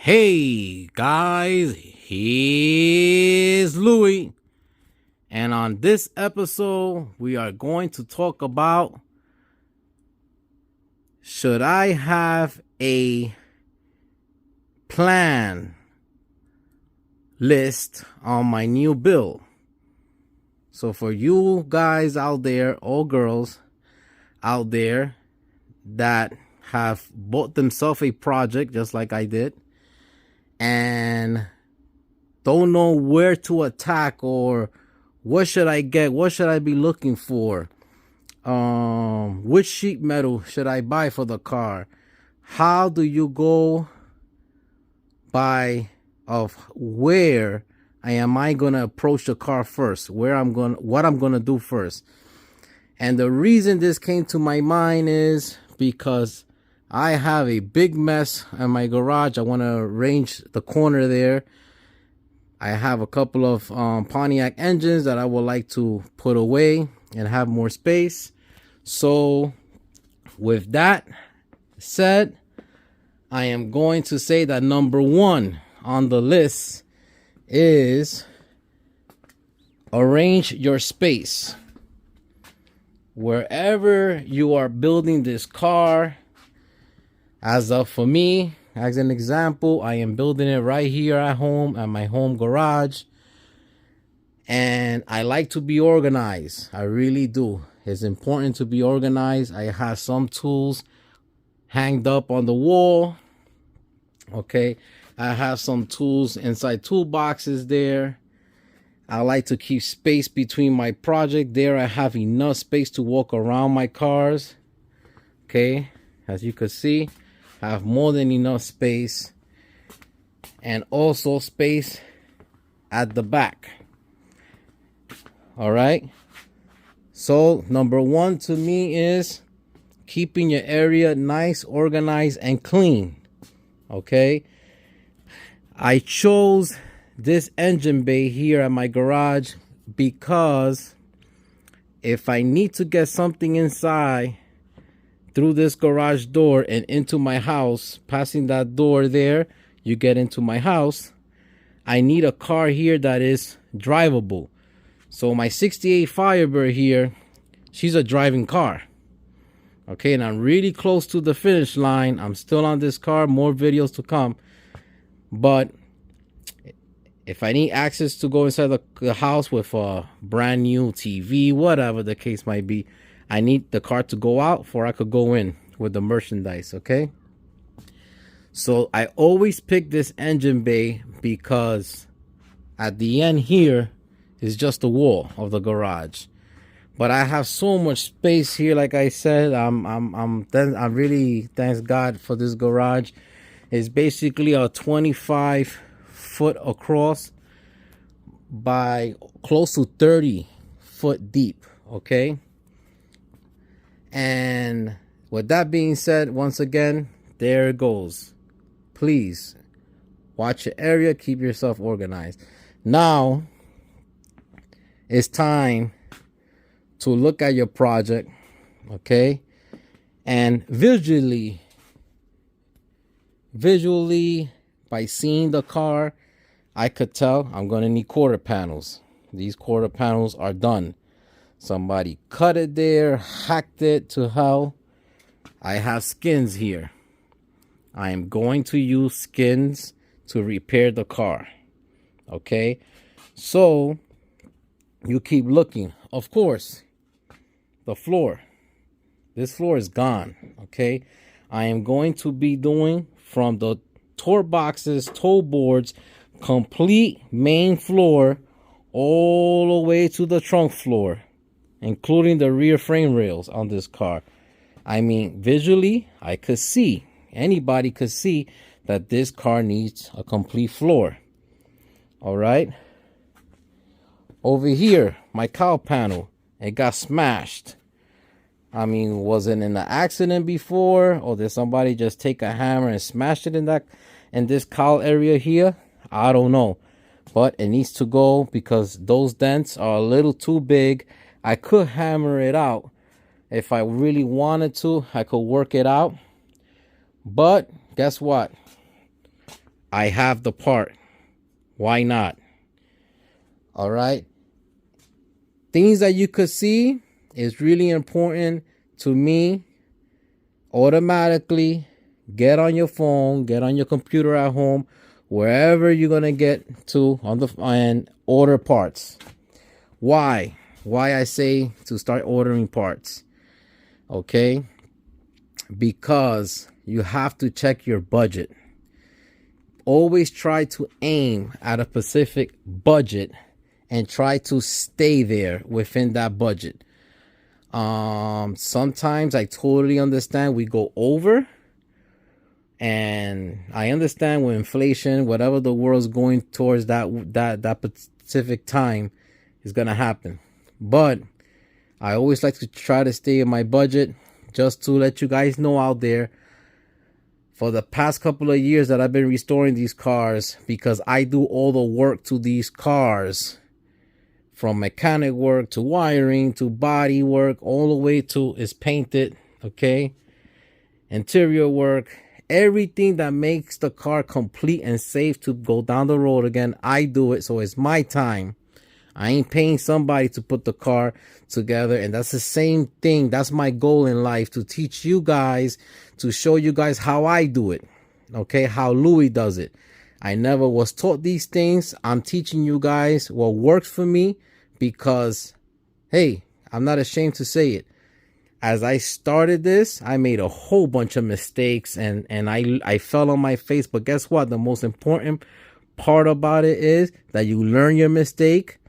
Hey guys, here's Louie, and on this episode, we are going to talk about should I have a plan list on my new build. So for you guys out there, all girls out there that have bought themselves a project just like I did, and don't know where to attack or what should I get, what should I be looking for, which sheet metal should I buy for the car, how do you go by of where am I gonna approach the car first, what I'm gonna do first. And the reason this came to my mind is because I have a big mess in my garage. I want to arrange the corner there. I have a couple of Pontiac engines that I would like to put away and have more space. So with that said, I am going to say that number one on the list is arrange your space. Wherever you are building this car, as of for me, as an example, I am building it right here at home, at my home garage. And I like to be organized. I really do. It's important to be organized. I have some tools hanged up on the wall. Okay. I have some tools inside toolboxes there. I like to keep space between my project. There I have enough space to walk around my cars. Okay. As you can see, I have more than enough space, and also space at the back. All right. So number one to me is keeping your area nice, organized, and clean. Okay. I chose this engine bay here at my garage because if I need to get something inside through this garage door and into my house, passing that door there, you get into my house, I need a car here that is drivable. So my 68 Firebird here, she's a driving car. Okay, and I'm really close to the finish line. I'm still on this car, more videos to come. But if I need access to go inside the house with a brand new TV, whatever the case might be, I need the car to go out before I could go in with the merchandise, okay? So I always pick this engine bay because at the end here is just the wall of the garage. But I have so much space here, like I said. I'm really thanks God for this garage. It's basically a 25 foot across by close to 30 foot deep, okay? And with that being said, once again, there it goes. Please watch your area, keep yourself organized. Now it's time to look at your project, okay? And visually, by seeing the car, I could tell I'm gonna need quarter panels. These quarter panels are done. Somebody cut it there, hacked it to hell. I have skins here. I am going to use skins to repair the car. Okay? So, you keep looking. Of course, the floor. This floor is gone. Okay? I am going to be doing from the tour boxes, toe boards, complete main floor, all the way to the trunk floor, including the rear frame rails on this car. I mean, visually, I could see, anybody could see that this car needs a complete floor. All right. Over here, my cowl panel, it got smashed. I mean, was it in an accident before, or did somebody just take a hammer and smash it in this cowl area here? I don't know, but it needs to go because those dents are a little too big. I could hammer it out if I really wanted to. I could work it out, but guess what? I have the part. Why not? All right. Things that you could see is really important to me. Automatically get on your phone, get on your computer at home, wherever you're gonna get to on the and order parts. Why I say to start ordering parts? Okay, because you have to check your budget. Always try to aim at a specific budget and try to stay there within that budget. Sometimes I totally understand we go over, and I understand with inflation, whatever the world's going towards, that specific time is gonna happen. But I always like to try to stay in my budget. Just to let you guys know out there, for the past couple of years that I've been restoring these cars, because I do all the work to these cars, from mechanic work to wiring to body work, all the way to is painted, okay, interior work, everything that makes the car complete and safe to go down the road again, I do it. So it's my time. I ain't paying somebody to put the car together. And that's the same thing. That's my goal in life, to teach you guys, to show you guys how I do it, okay, how Louis does it. I never was taught these things. I'm teaching you guys what works for me, because, hey, I'm not ashamed to say it. As I started this, I made a whole bunch of mistakes, and I fell on my face. But guess what? The most important part about it is that you learn your mistake.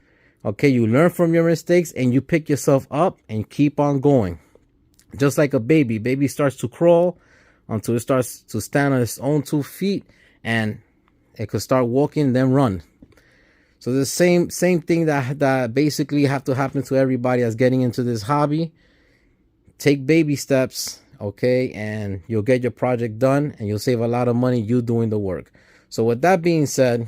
Okay, you learn from your mistakes and you pick yourself up and keep on going. Just like a baby. Baby starts to crawl until it starts to stand on its own 2 feet, and it could start walking, then run. So the same thing that basically have to happen to everybody that's getting into this hobby. Take baby steps, okay, and you'll get your project done, and you'll save a lot of money you doing the work. So with that being said,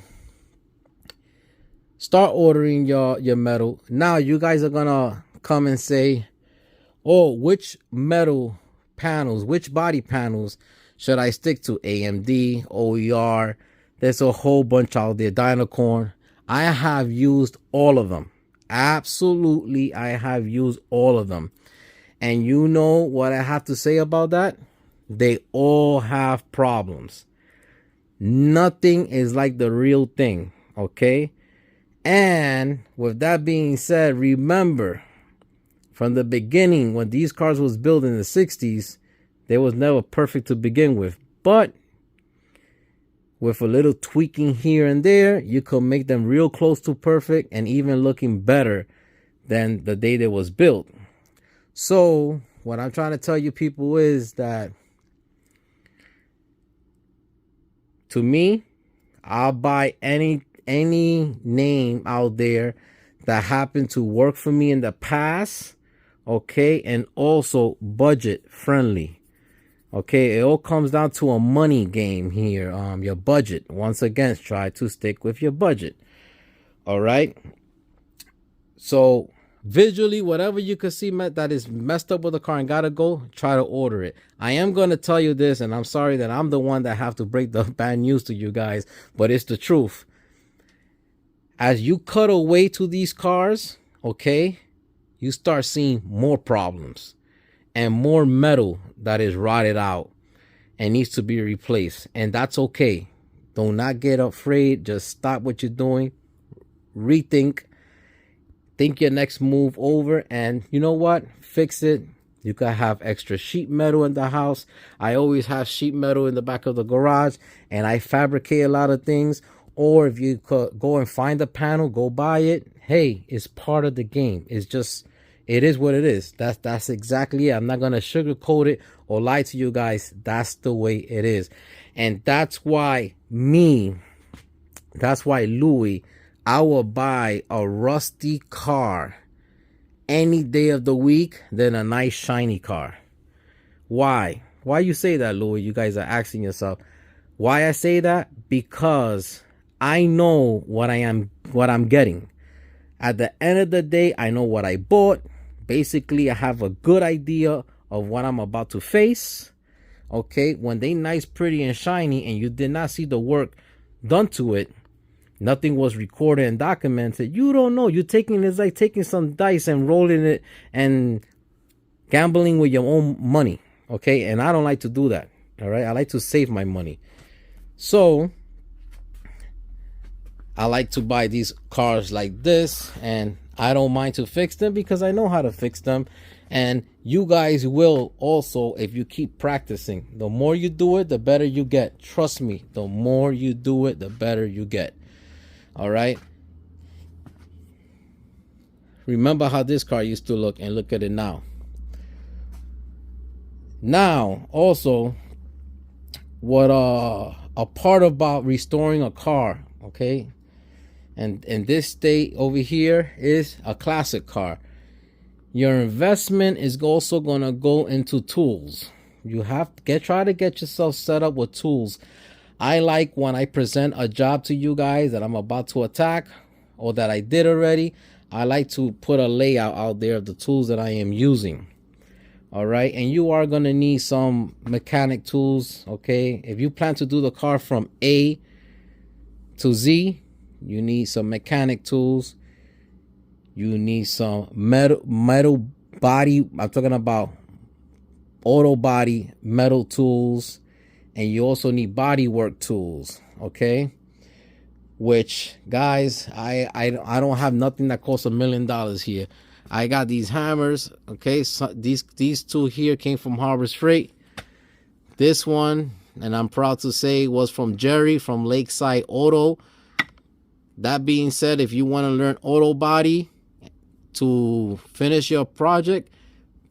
start ordering your metal. Now you guys are gonna come and say, oh, which metal panels, which body panels should I stick to? AMD, OER, there's a whole bunch out there, Dynacorn. I have used all of them. Absolutely, I have used all of them. And you know what I have to say about that? They all have problems. Nothing is like the real thing, okay? And with that being said, remember, from the beginning, when these cars was built in the 60s, they was never perfect to begin with. But with a little tweaking here and there, you could make them real close to perfect, and even looking better than the day they was built. So what I'm trying to tell you people is that, to me, I'll buy any name out there that happened to work for me in the past, okay, and also budget friendly. Okay, it all comes down to a money game here. Your budget. Once again, try to stick with your budget. All right. So visually, whatever you can see that is messed up with the car and gotta go, try to order it. I am gonna tell you this, and I'm sorry that I'm the one that have to break the bad news to you guys, but it's the truth. As you cut away to these cars, okay, you start seeing more problems and more metal that is rotted out and needs to be replaced. And that's okay. Do not get afraid. Just stop what you're doing. Rethink. Think your next move over. And you know what? Fix it. You can have extra sheet metal in the house. I always have sheet metal in the back of the garage, and I fabricate a lot of things. Or if you could go and find a panel, go buy it. Hey, it's part of the game. It's just, it is what it is. That's exactly it. I'm not going to sugarcoat it or lie to you guys. That's the way it is. And that's why Louis, I will buy a rusty car any day of the week than a nice shiny car. Why? Why you say that, Louis? You guys are asking yourself. Why I say that? Because I know what I'm getting. At the end of the day, I know what I bought. Basically, I have a good idea of what I'm about to face. Okay, when they nice, pretty, and shiny, and you did not see the work done to it, nothing was recorded and documented, you don't know. It's like taking some dice and rolling it and gambling with your own money. Okay, and I don't like to do that. All right, I like to save my money. So I like to buy these cars like this, and I don't mind to fix them because I know how to fix them. And you guys will also, if you keep practicing. The more you do it, the better you get. Trust me, the more you do it, the better you get. All right. Remember how this car used to look, and look at it now. Now, also, what a part about restoring a car, okay? And in this state over here is a classic car. Your investment is also going to go into tools. You have to try to get yourself set up with tools. I like when I present a job to you guys that I'm about to attack or that I did already, I like to put a layout out there of the tools that I am using. All right, and you are going to need some mechanic tools, okay? If you plan to do the car from A to Z, you need some mechanic tools. You need some metal body. I'm talking about auto body metal tools, and you also need body work tools, okay? Which, guys, I don't have nothing that costs $1 million here. I got these hammers, okay? So these two here came from Harbors Freight. This one, and I'm proud to say, was from Jerry from Lakeside Auto. That being said, if you want to learn auto body to finish your project,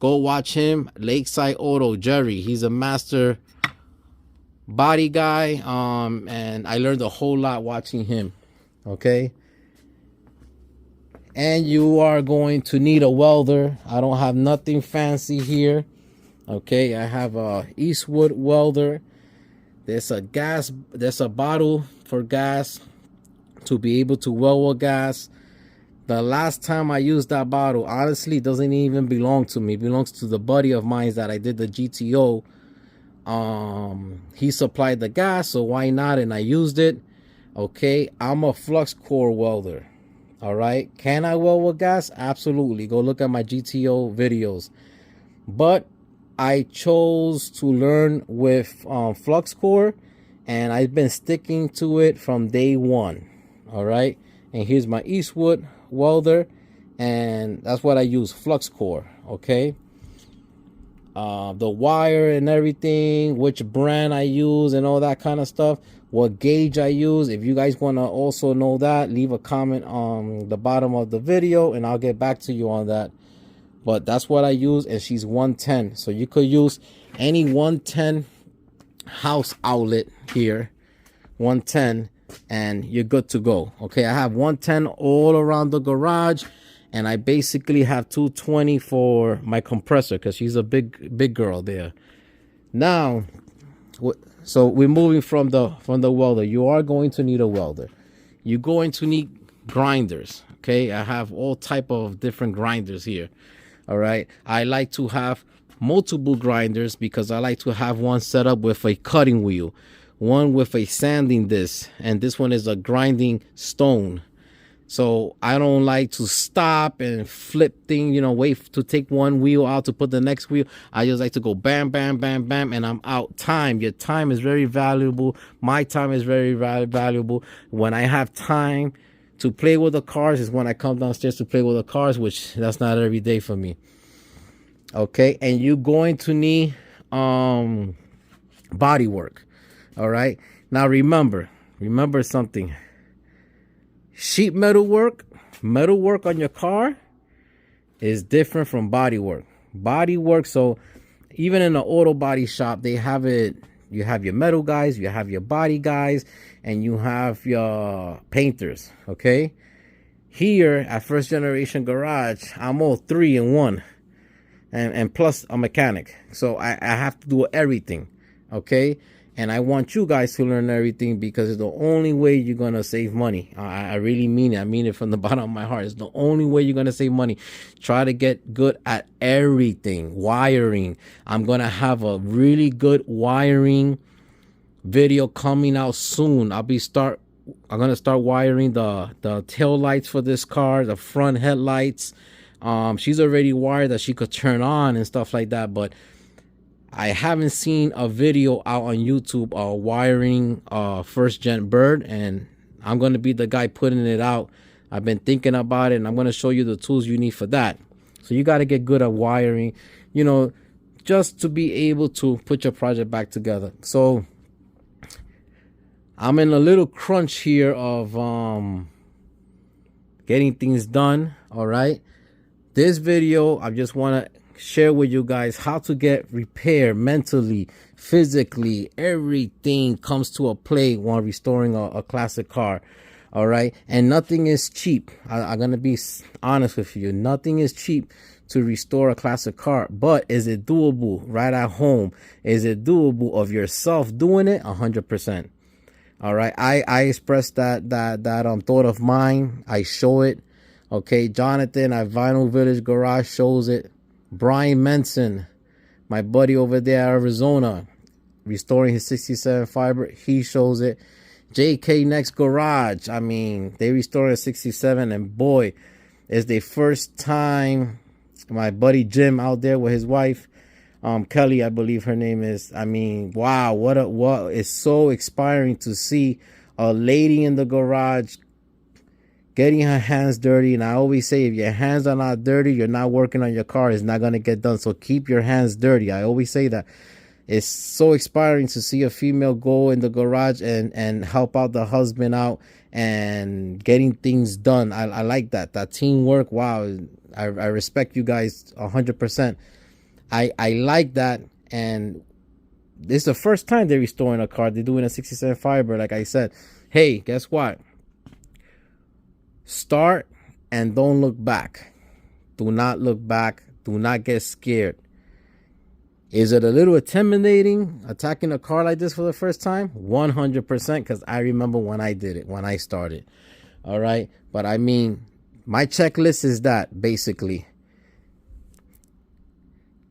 go watch him, Lakeside Auto, Jerry. He's a master body guy, and I learned a whole lot watching him, okay? And you are going to need a welder. I don't have nothing fancy here, okay? I have a Eastwood welder. There's a bottle for gas to be able to weld with gas. The last time I used that bottle, honestly, doesn't even belong to me. It belongs to the buddy of mine that I did the GTO. He supplied the gas, so why not? And I used it. Okay, I'm a flux core welder. All right, can I weld with gas? Absolutely. Go look at my GTO videos. But I chose to learn with flux core, and I've been sticking to it from day one. All right, and here's my Eastwood welder, and that's what I use, flux core. Okay, the wire and everything, which brand I use and all that kind of stuff, what gauge I use. If you guys want to also know that, leave a comment on the bottom of the video and I'll get back to you on that. But that's what I use, and she's 110, so you could use any 110 house outlet here, 110, and you're good to go. Okay, I have 110 all around the garage, and I basically have 220 for my compressor because she's a big girl there. Now, so we're moving from the welder. You are going to need a welder. You're going to need grinders. Okay, I have all type of different grinders here. All right, I like to have multiple grinders because I like to have one set up with a cutting wheel, one with a sanding disc, and this one is a grinding stone. So I don't like to stop and flip thing, you know, wait to take one wheel out to put the next wheel. I just like to go bam, bam, bam, bam, and I'm out. Your time is very valuable. My time is very valuable. When I have time to play with the cars is when I come downstairs to play with the cars, which that's not every day for me. Okay, and you're going to need body work. All right, now remember something. Sheet metal work on your car is different from body work. So even in the auto body shop, they have it. You have your metal guys, you have your body guys, and you have your painters. Okay, here at First Generation Garage, I'm all 3 in 1, and plus a mechanic. So I have to do everything. Okay, and I want you guys to learn everything because it's the only way you're gonna save money. I really mean it. I mean it from the bottom of my heart. It's the only way you're gonna save money. Try to get good at everything. Wiring. I'm gonna have a really good wiring video coming out soon. I'm gonna start wiring the tail lights for this car, the front headlights. She's already wired that she could turn on and stuff like that, but I haven't seen a video out on YouTube wiring first gen Bird, and I'm gonna be the guy putting it out. I've been thinking about it, and I'm gonna show you the tools you need for that. So you got to get good at wiring, you know, just to be able to put your project back together. So I'm in a little crunch here of getting things done. All right, this video I just want to share with you guys how to get repair mentally, physically. Everything comes to a play when restoring a classic car. All right, and nothing is cheap. I'm gonna be honest with you. Nothing is cheap to restore a classic car, but is it doable right at home? Is it doable of yourself doing it? 100%. All right, I express that thought of mine. I show it. Okay, Jonathan at Vinyl Village Garage shows it. Brian Menson, my buddy over there, Arizona, restoring his 67 Fiber, he shows it. JK Next Garage, I mean, they restored a 67, and boy, it's the first time. My buddy Jim out there with his wife, Kelly, I believe her name is. I mean, wow, what is so inspiring to see a lady in the garage getting her hands dirty. And I always say, if your hands are not dirty, you're not working on your car. It's not gonna get done. So keep your hands dirty. I always say that. It's so inspiring to see a female go in the garage and help out the husband out and getting things done. I like that teamwork. Wow, I respect you guys 100%. I like that, and this is the first time they're restoring a car. They're doing a 67 Fiber, like I said. Hey, guess what? Start and don't look back. Do not look back. Do not get scared. Is it a little intimidating attacking a car like this for the first time? 100%, because I remember when I did it, when I started. All right, but I mean, my checklist is that basically.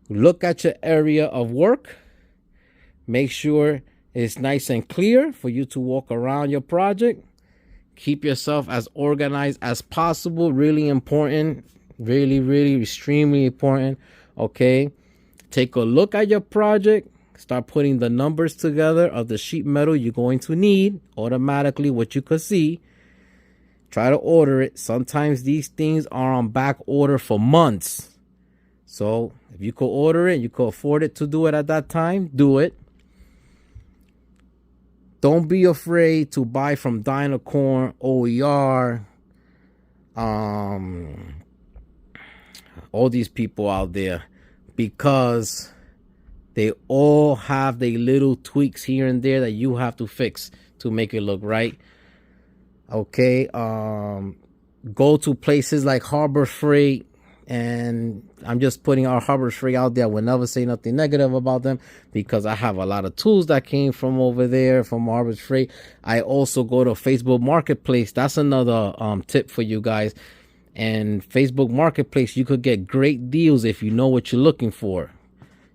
Look at your area of work. Make sure it's nice and clear for you to walk around your project. Keep yourself as organized as possible. Really important. Really extremely important. Okay. Take a look at your project. Start putting the numbers together of the sheet metal you're going to need. Automatically what you could see. Try to order it. Sometimes these things are on back order for months. So if you could order it, you could afford it to do it at that time, do it. Don't be afraid to buy from Dynacorn, OER, all these people out there, because they all have their little tweaks here and there that you have to fix to make it look right. Okay, go to places like Harbor Freight, and I'm just putting our Harbor Freight out there. I will never say nothing negative about them because I have a lot of tools that came from over there, from Harbor Freight. I also go to Facebook Marketplace. That's another tip for you guys. And Facebook Marketplace, you could get great deals if you know what you're looking for.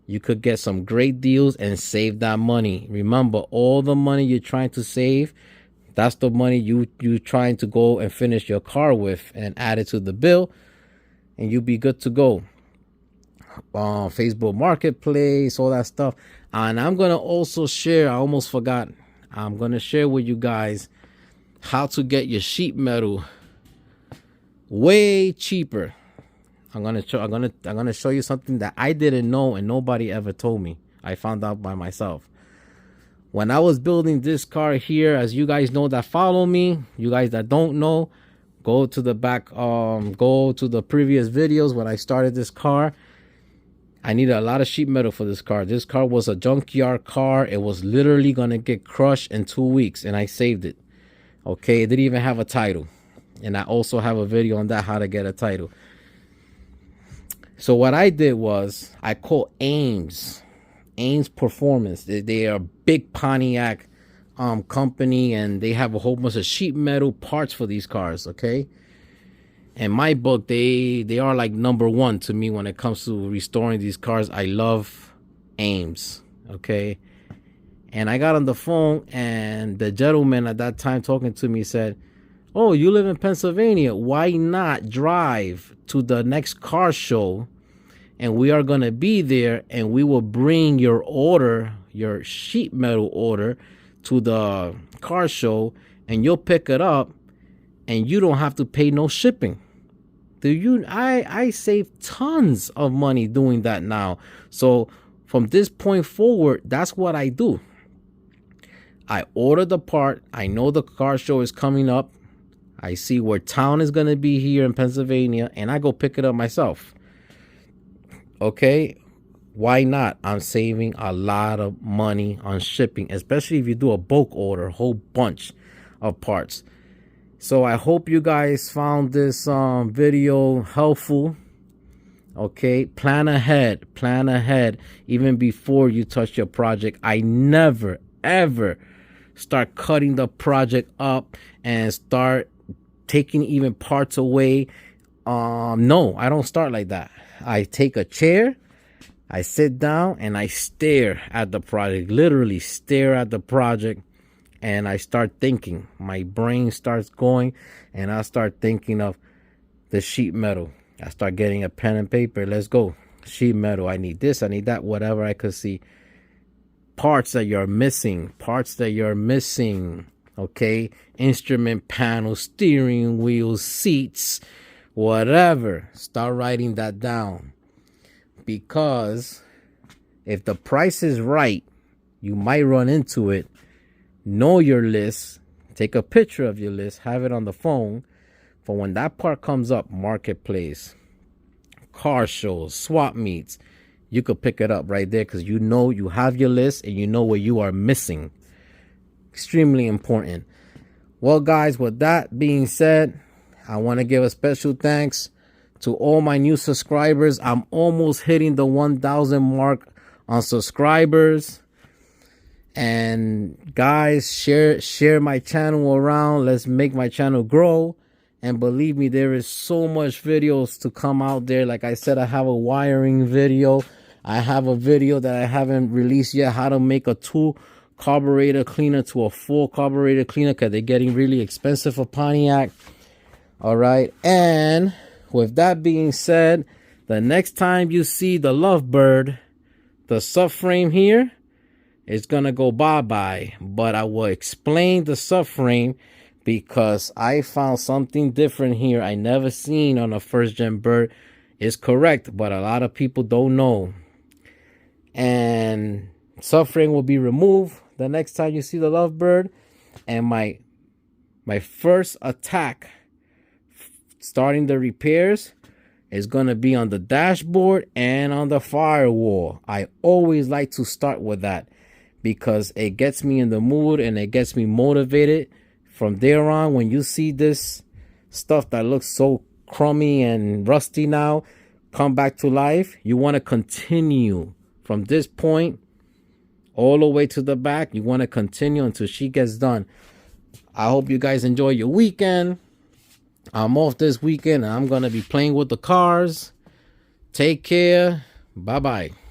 You could get some great deals and save that money. Remember, all the money you're trying to save, that's the money you trying to go and finish your car with and add it to the bill, and you'll be good to go. Facebook Marketplace, all that stuff. And I'm going to also share, I almost forgot, I'm going to share with you guys how to get your sheet metal way cheaper. I'm going to show you something that I didn't know and nobody ever told me. I found out by myself. When I was building this car here, as you guys know that follow me, you guys that don't know, go to the back, go to the previous videos when I started this car. I needed a lot of sheet metal for this car. This car was a junkyard car. It was literally going to get crushed in 2 weeks, and I saved it. Okay, it didn't even have a title. And I also have a video on that, how to get a title. So what I did was I called Ames Performance. They are a big Pontiac company, and they have a whole bunch of sheet metal parts for these cars. Okay, in my book, they are like #1 to me when it comes to restoring these cars. I love Ames. Okay, And I got on the phone, and the gentleman at that time talking to me said, "Oh, you live in Pennsylvania. Why not drive to the next car show? And we are going to be there, and we will bring your order, your sheet metal order, to the car show, and you'll pick it up, and you don't have to pay no shipping." I save tons of money doing that now. So from this point forward, that's what I do. I order the part. I know the car show is coming up. I see where town is going to be here in Pennsylvania, and I go pick it up myself. Okay, why not? I'm saving a lot of money on shipping, especially if you do a bulk order, a whole bunch of parts. So I hope you guys found this video helpful. Okay, plan ahead, even before you touch your project. I never, ever start cutting the project up and start taking even parts away. No, I don't start like that. I take a chair, I sit down, and I stare at the project, literally stare at the project, and I start thinking. My brain starts going, and I start thinking of the sheet metal. I start getting a pen and paper. Let's go. Sheet metal. I need this, I need that, whatever I could see. Parts that you're missing. Okay, instrument panel, steering wheel, seats, whatever. Start writing that down, because if the price is right, you might run into it. Know your list. Take a picture of your list, have it on the phone for when that part comes up. Marketplace, car shows, swap meets, you could pick it up right there, because you know you have your list and you know what you are missing. Extremely important. Well, guys, with that being said, I want to give a special thanks to all my new subscribers. I'm almost hitting the 1,000 mark on subscribers. And guys, share my channel around. Let's make my channel grow. And believe me, there is so much videos to come out there. Like I said, I have a wiring video. I have a video that I haven't released yet, how to make a 2 carburetor cleaner to a 4 carburetor cleaner, because they're getting really expensive for Pontiac. All right. And with that being said, the next time you see the Lovebird, the subframe here, it's going to go bye-bye. But I will explain the subframe, because I found something different here I never seen on a first-gen bird. It's correct, but a lot of people don't know. And subframe will be removed the next time you see the Lovebird. And my first attack starting the repairs is going to be on the dashboard and on the firewall. I always like to start with that, because it gets me in the mood and it gets me motivated. From there on, when you see this stuff that looks so crummy and rusty now come back to life, you want to continue from this point all the way to the back. You want to continue until she gets done. I hope you guys enjoy your weekend. I'm off this weekend and I'm going to be playing with the cars. Take care. Bye-bye.